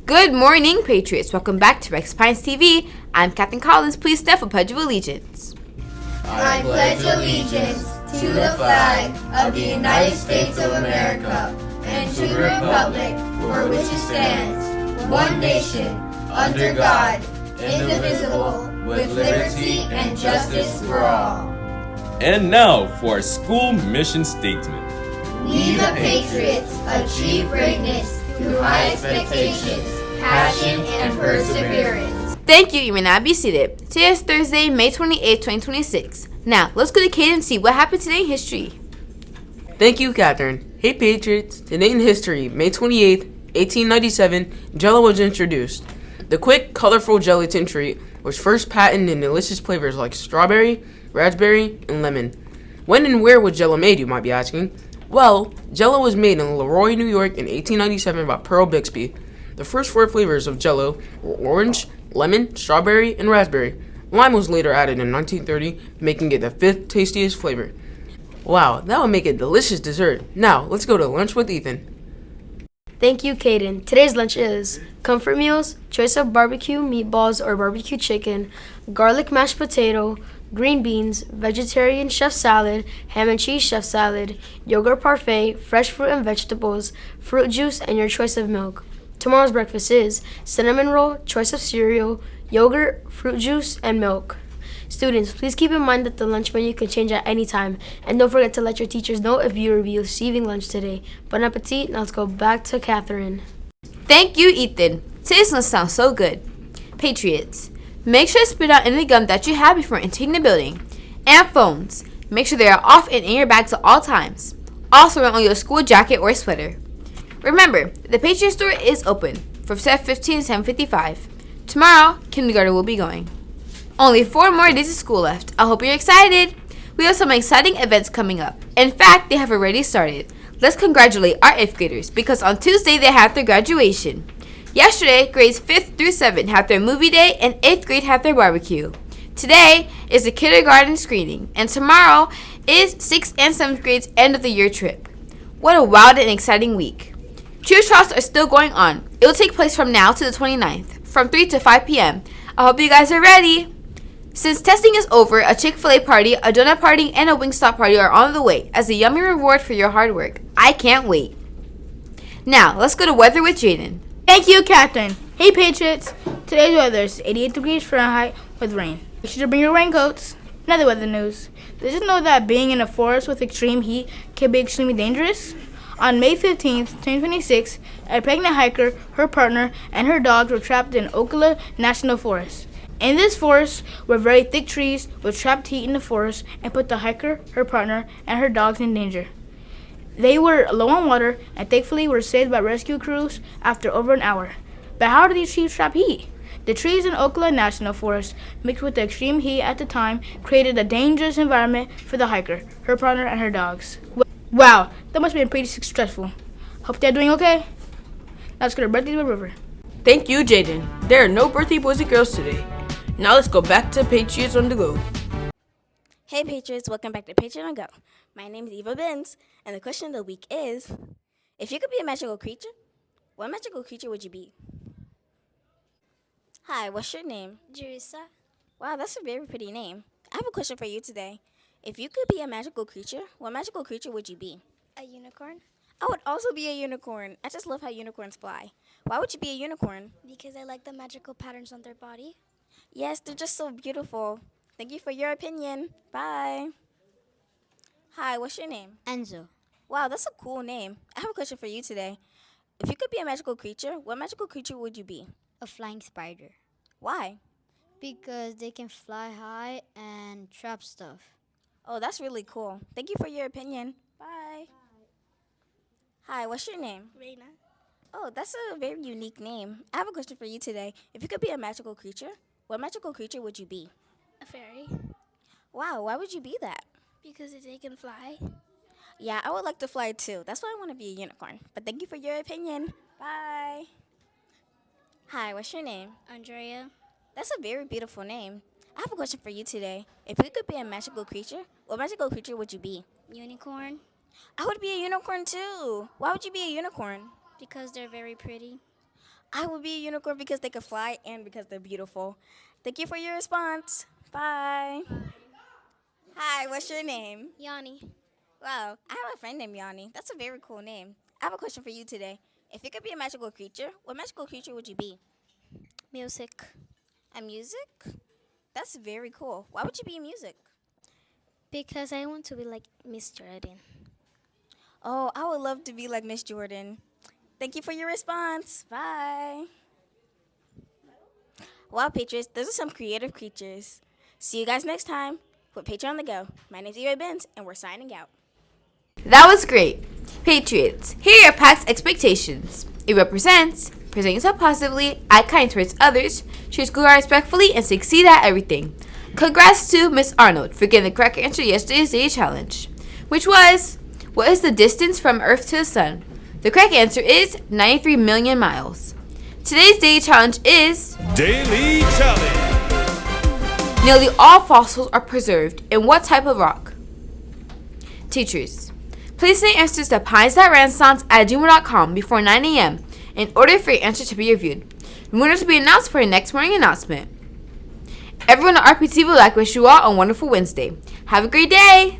Good morning, Patriots. Welcome back to Rex Pines TV. I'm Captain Collins. Please stand for Pledge of Allegiance. I pledge allegiance to the flag of the United States of America and to the republic for which it stands, one nation, under God, indivisible, with liberty and justice for all. And now for our school mission statement. We the Patriots achieve greatness through high expectations, passion, and perseverance. Thank you. You may now be seated. Today is Thursday, May 28, 2026. Now, let's go to Kate and see what happened today in history. Thank you, Catherine. Hey, Patriots. Today in history, May 28, 1897, Jell-O was introduced. The quick, colorful gelatin treat was first patented in delicious flavors like strawberry, raspberry, and lemon. When and where was Jell-O made, you might be asking? Well, Jell-O was made in Leroy, New York in 1897 by Pearl Bixby. The first four flavors of Jell-O were orange, lemon, strawberry, and raspberry. Lime was later added in 1930, making it the fifth tastiest flavor. Wow, that would make a delicious dessert. Now, let's go to lunch with Ethan. Thank you, Kaden. Today's lunch is comfort meals, choice of barbecue meatballs or barbecue chicken, garlic mashed potato, green beans, vegetarian chef salad, ham and cheese chef salad, yogurt parfait, fresh fruit and vegetables, fruit juice, and your choice of milk. Tomorrow's breakfast is cinnamon roll, choice of cereal, yogurt, fruit juice, and milk. Students, please keep in mind that the lunch menu can change at any time, and don't forget to let your teachers know if you will be receiving lunch today. Bon appetit. Now let's go back to Catherine. Thank you, Ethan. Today's lunch sounds so good. Patriots, make sure to spit out any gum that you have before entering the building. And phones, make sure they are off and in your bags at all times. Also, wear on your school jacket or sweater. Remember, the Patriot store is open from 7:15 to 7:55. Tomorrow, kindergarten will be going. Only 4 more days of school left. I hope you're excited. We have some exciting events coming up. In fact, they have already started. Let's congratulate our 8th graders because on Tuesday they had their graduation. Yesterday, grades 5th through 7th had their movie day and 8th grade had their barbecue. Today is the kindergarten screening and tomorrow is 6th and 7th grades end of the year trip. What a wild and exciting week. Cheer trials are still going on. It will take place from now to the 29th from 3 to 5 p.m. I hope you guys are ready. Since testing is over, a Chick-fil-A party, a donut party, and a Wingstop party are on the way as a yummy reward for your hard work. I can't wait. Now, let's go to weather with Jaden. Thank you, Captain. Hey, Patriots. Today's weather is 88 degrees Fahrenheit with rain. Make sure to bring your raincoats. Another weather news. Did you know that being in a forest with extreme heat can be extremely dangerous? On May 15th, 2026, a pregnant hiker, her partner, and her dogs were trapped in Ocala National Forest. In this forest were very thick trees with trapped heat in the forest and put the hiker, her partner, and her dogs in danger. They were low on water and thankfully were saved by rescue crews after over an hour. But how do these trees trap heat? The trees in Ocala National Forest, mixed with the extreme heat at the time, created a dangerous environment for the hiker, her partner, and her dogs. Wow, that must have been pretty stressful. Hope they're doing okay. Now let's go to Birthday River. Thank you, Jaden. There are no birthday boys and girls today. Now let's go back to Patriots on the Go. Hey Patriots, welcome back to Patriot on Go. My name is Eva Benz, and the question of the week is, if you could be a magical creature, what magical creature would you be? Hi, what's your name? Jerisa, Wow, that's a very pretty name. I have a question for you today. If you could be a magical creature, what magical creature would you be? a unicorn, I would also be a unicorn. I just love how unicorns fly. Why would you be a unicorn? because I like the magical patterns on their body. Yes, they're just so beautiful. Thank you for your opinion. Bye. Hi, what's your name? Enzo, Wow, that's a cool name. I have a question for you today. If you could be a magical creature, what magical creature would you be? a flying spider, Why? because they can fly high and trap stuff. Oh, that's really cool. Thank you for your opinion. Bye. Hi, what's your name? Reina, Oh, that's a very unique name. I have a question for you today. If you could be a magical creature, what magical creature would you be? a fairy, Wow, why would you be that? because they can fly. Yeah, I would like to fly too. That's why I want to be a unicorn. But thank you for your opinion. Bye. Hi, what's your name? Andrea, That's a very beautiful name. I have a question for you today. If you could be a magical creature, what magical creature would you be? unicorn, I would be a unicorn too. Why would you be a unicorn? because they're very pretty. I would be a unicorn because they can fly and because they're beautiful. Thank you for your response. Bye. Hi, what's your name? Yanni. Wow, I have a friend named Yanni. That's a very cool name. I have a question for you today. If you could be a magical creature, what magical creature would you be? Music. A music? That's very cool. Why would you be a music? Because I want to be like Miss Jordan. Oh, I would love to be like Miss Jordan. Thank you for your response. Bye. Wow, Patriots, those are some creative creatures. See you guys next time with Patriot on the Go. My name's Eva Benz, and we're signing out. That was great. Patriots, here are your pack's expectations. It represents present yourself positively, act kind towards others, treat school respectfully, and succeed at everything. Congrats to Miss Arnold for getting the correct answer to yesterday's daily challenge, which was, what is the distance from Earth to the Sun? The correct answer is 93 million miles. Today's daily challenge is Daily Challenge. nearly all fossils are preserved in what type of rock? Teachers, please send answers to pines.renaissance@gmail.com before 9 a.m. in order for your answer to be reviewed. The winner to be announced for your next morning announcement. Everyone at RPTV would like to wish you all a wonderful Wednesday. Have a great day!